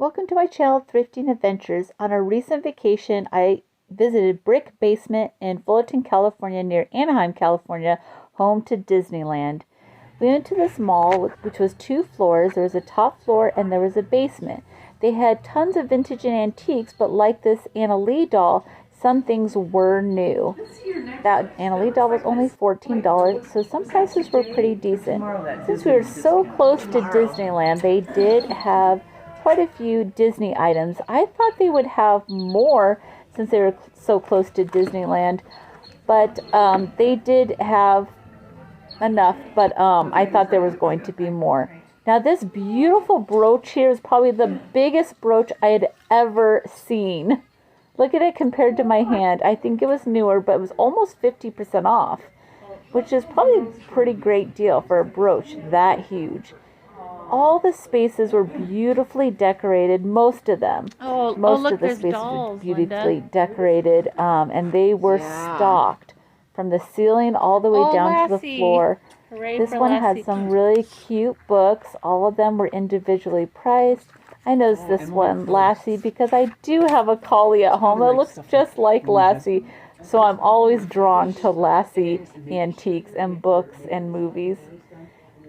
Welcome to my channel, Thrifting Adventures. On our recent vacation, I visited Brick Basement in Fullerton, California, near Anaheim, California, home to Disneyland. We went to this mall, which was 2 floors. There was a top floor and there was a basement. They had tons of vintage and antiques, but like this Anna Lee doll, some things were new. That Anna Lee doll was only $14, so some prices were pretty decent. Since we were so close to Disneyland, they did have quite a few Disney items. I thought they would have more since they were so close to Disneyland, but they did have enough, but I thought there was going to be more. Now this beautiful brooch here is probably the biggest brooch I had ever seen. Look at it compared to my hand. I think it was newer, but it was almost 50% off, which is probably a pretty great deal for a brooch that huge. All the spaces were beautifully decorated, most of them. Most of the spaces were beautifully decorated, and they were stocked from the ceiling all the way down to the floor. This one had some really cute books. All of them were individually priced. I noticed this one, Lassie, because I do have a collie at home that looks just like Lassie, so I'm always drawn to Lassie antiques and books and movies.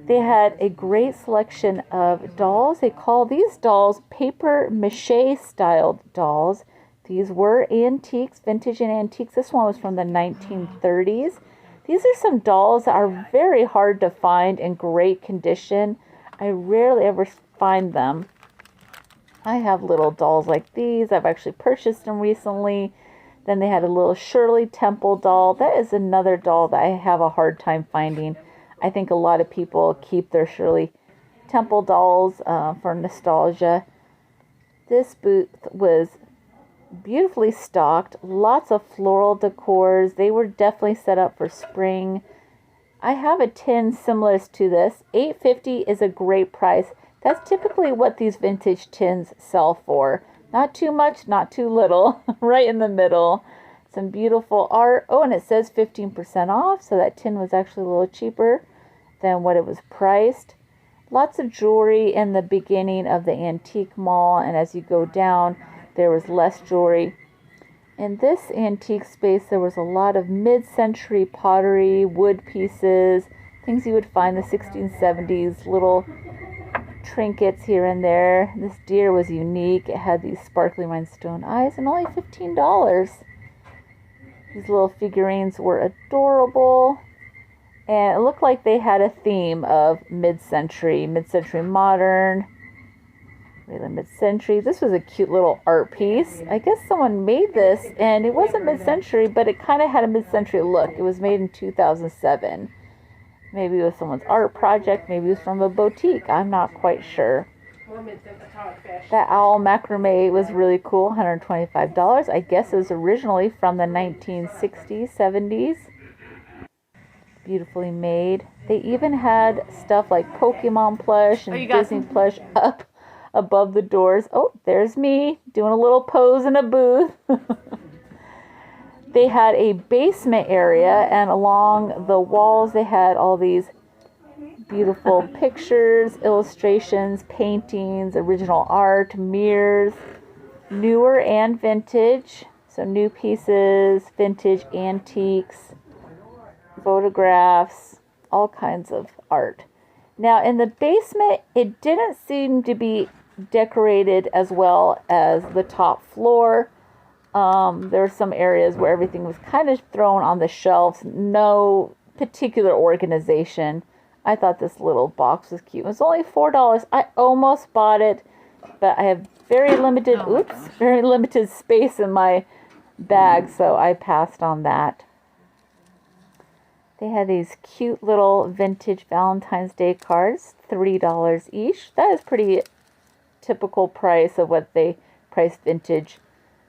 They had a great selection of dolls. They call these dolls paper mache styled dolls. These were antiques, vintage and antiques. This one was from the 1930s. These are some dolls that are very hard to find in great condition. I rarely ever find them. I have little dolls like these. I've actually purchased them recently. Then they had a little Shirley Temple doll. That is another doll that I have a hard time finding. I think a lot of people keep their Shirley Temple dolls for nostalgia. This booth was beautifully stocked. Lots of floral decors. They were definitely set up for spring. I have a tin similar to this. $8.50 is a great price. That's typically what these vintage tins sell for. Not too much, not too little. Right in the middle. Some beautiful art. Oh, and it says 15% off, so that tin was actually a little cheaper than what it was priced. Lots of jewelry in the beginning of the antique mall, and as you go down, there was less jewelry. In this antique space, there was a lot of mid-century pottery, wood pieces, things you would find in the 1670s, little trinkets here and there. This deer was unique. It had these sparkly rhinestone eyes and only $15. These little figurines were adorable. And it looked like they had a theme of mid-century modern, really mid-century. This was a cute little art piece. I guess someone made this, and it wasn't mid-century, but it kind of had a mid-century look. It was made in 2007. Maybe it was someone's art project. Maybe it was from a boutique. I'm not quite sure. That owl macrame was really cool, $125. I guess it was originally from the 1960s, 70s. Beautifully made. They even had stuff like Pokemon plush and Disney plush up above the doors. Oh, there's me doing a little pose in a booth. They had a basement area, and along the walls they had all these beautiful pictures, illustrations, paintings, original art, mirrors, newer and vintage. So new pieces, vintage, antiques, photographs, all kinds of art. Now in the basement, it didn't seem to be decorated as well as the top floor. There were some areas where everything was kind of thrown on the shelves, no particular organization. I thought this little box was cute. It was only $4. I almost bought it, but I have very limited space in my bag, so I passed on that. They had these cute little vintage Valentine's Day cards, $3 each. That is pretty typical price of what they price vintage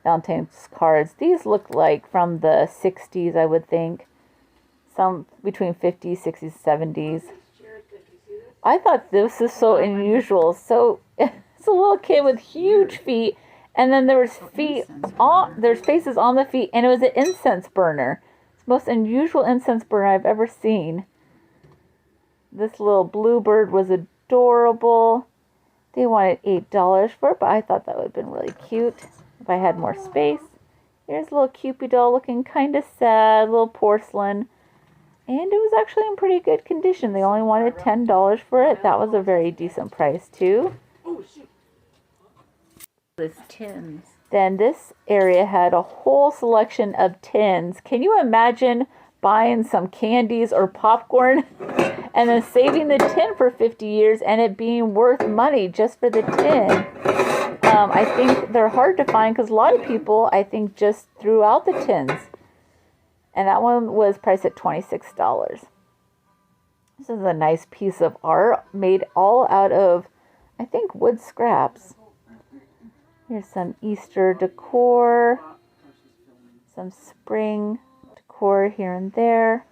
Valentine's cards. These look like from the 60s, I would think. Some between 50s, 60s, 70s. I thought this is so unusual. So it's a little kid with huge feet, and then there's faces on the feet, and it was an incense burner. Most unusual incense burner I've ever seen. This little bluebird was adorable. They wanted $8 for it, but I thought that would have been really cute if I had more space. Here's a little Cupid doll looking kind of sad, little porcelain. And it was actually in pretty good condition. They only wanted $10 for it. That was a very decent price too. With tins. Then this area had a whole selection of tins. Can you imagine buying some candies or popcorn and then saving the tin for 50 years and it being worth money just for the tin? I think they're hard to find because a lot of people, I think, just threw out the tins. And that one was priced at $26. This is a nice piece of art made all out of, I think, wood scraps. Here's some Easter decor, some spring decor here and there.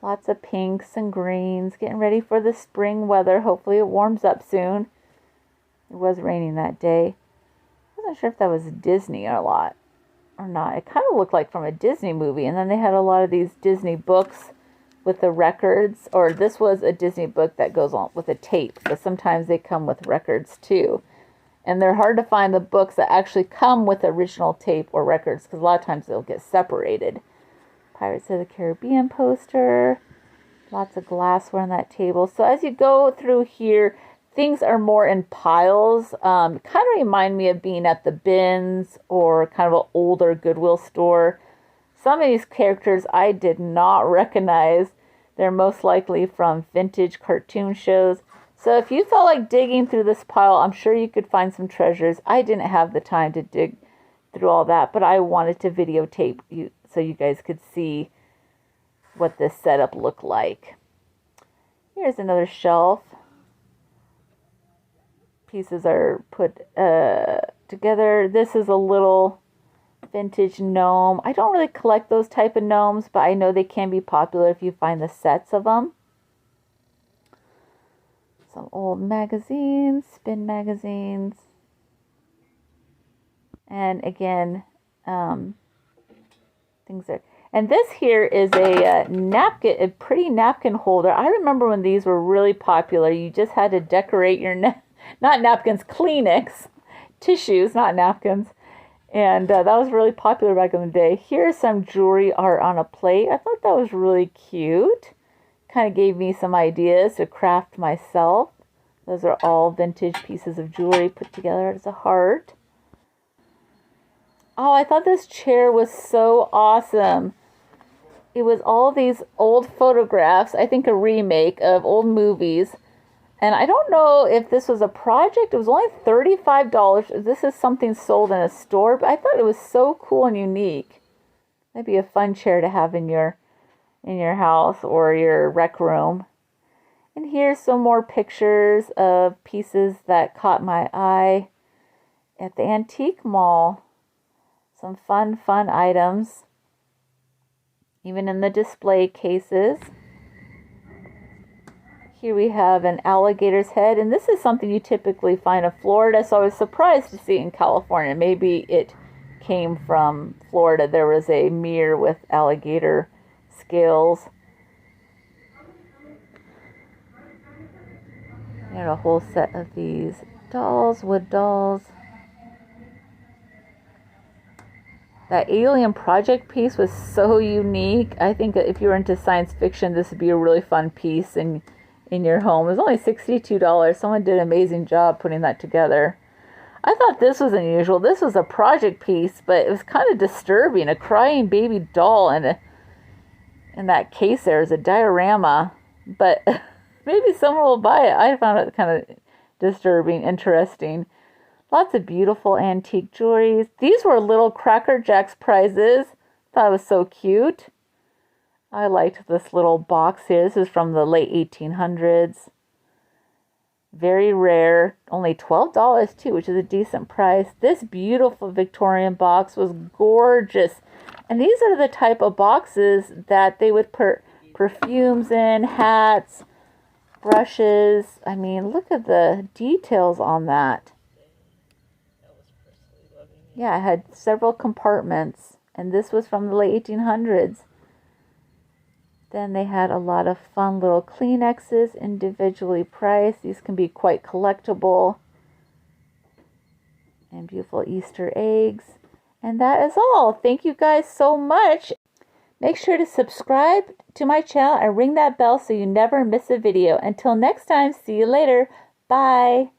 Lots of pinks and greens, getting ready for the spring weather. Hopefully it warms up soon. It was raining that day. I wasn't sure if that was Disney or not. It kind of looked like from a Disney movie. And then they had a lot of these Disney books with the records. Or this was a Disney book that goes on with a tape. But sometimes they come with records too. And they're hard to find the books that actually come with original tape or records. Because a lot of times they'll get separated. Pirates of the Caribbean poster. Lots of glassware on that table. So as you go through here, things are more in piles. Kind of remind me of being at the bins or kind of an older Goodwill store. Some of these characters I did not recognize. They're most likely from vintage cartoon shows. So if you felt like digging through this pile, I'm sure you could find some treasures. I didn't have the time to dig through all that, but I wanted to videotape you so you guys could see what this setup looked like. Here's another shelf. Pieces are put together. This is a little vintage gnome. I don't really collect those type of gnomes, but I know they can be popular if you find the sets of them. Some old magazines, spin magazines. And again, things are... And this here is a napkin, a pretty napkin holder. I remember when these were really popular. You just had to decorate your... not napkins, Kleenex. Tissues, not napkins. And that was really popular back in the day. Here's some jewelry art on a plate. I thought that was really cute. Kind of gave me some ideas to craft myself. Those are all vintage pieces of jewelry put together as a heart. Oh, I thought this chair was so awesome. It was all these old photographs, I think a remake of old movies. And I don't know if this was a project. It was only $35. This is something sold in a store, but I thought it was so cool and unique. That'd be a fun chair to have in your house or your rec room. And here's some more pictures of pieces that caught my eye at the antique mall. Some fun items. Even in the display cases. Here we have an alligator's head, and this is something you typically find in Florida, so I was surprised to see it in California. Maybe it came from Florida. There was a mirror with alligator scales. And a whole set of these dolls, wood dolls. That alien project piece was so unique. I think if you were into science fiction, this would be a really fun piece in your home. It was only $62. Someone did an amazing job putting that together. I thought this was unusual. This was a project piece, but it was kind of disturbing. A crying baby doll and in that case there is a diorama. But maybe someone will buy it. I found it kind of disturbing, interesting. Lots of beautiful antique jewelry. These were little Cracker Jacks prizes. Thought it was so cute. I liked this little box here. This is from the late 1800s. Very rare. Only $12 too, which is a decent price. This beautiful Victorian box was gorgeous. And these are the type of boxes that they would put perfumes in, hats, brushes. I mean, look at the details on that. Yeah, it had several compartments. And this was from the late 1800s. Then they had a lot of fun little Kleenexes, individually priced. These can be quite collectible. And beautiful Easter eggs. And that is all. Thank you guys so much. Make sure to subscribe to my channel and ring that bell so you never miss a video. Until next time, see you later. Bye.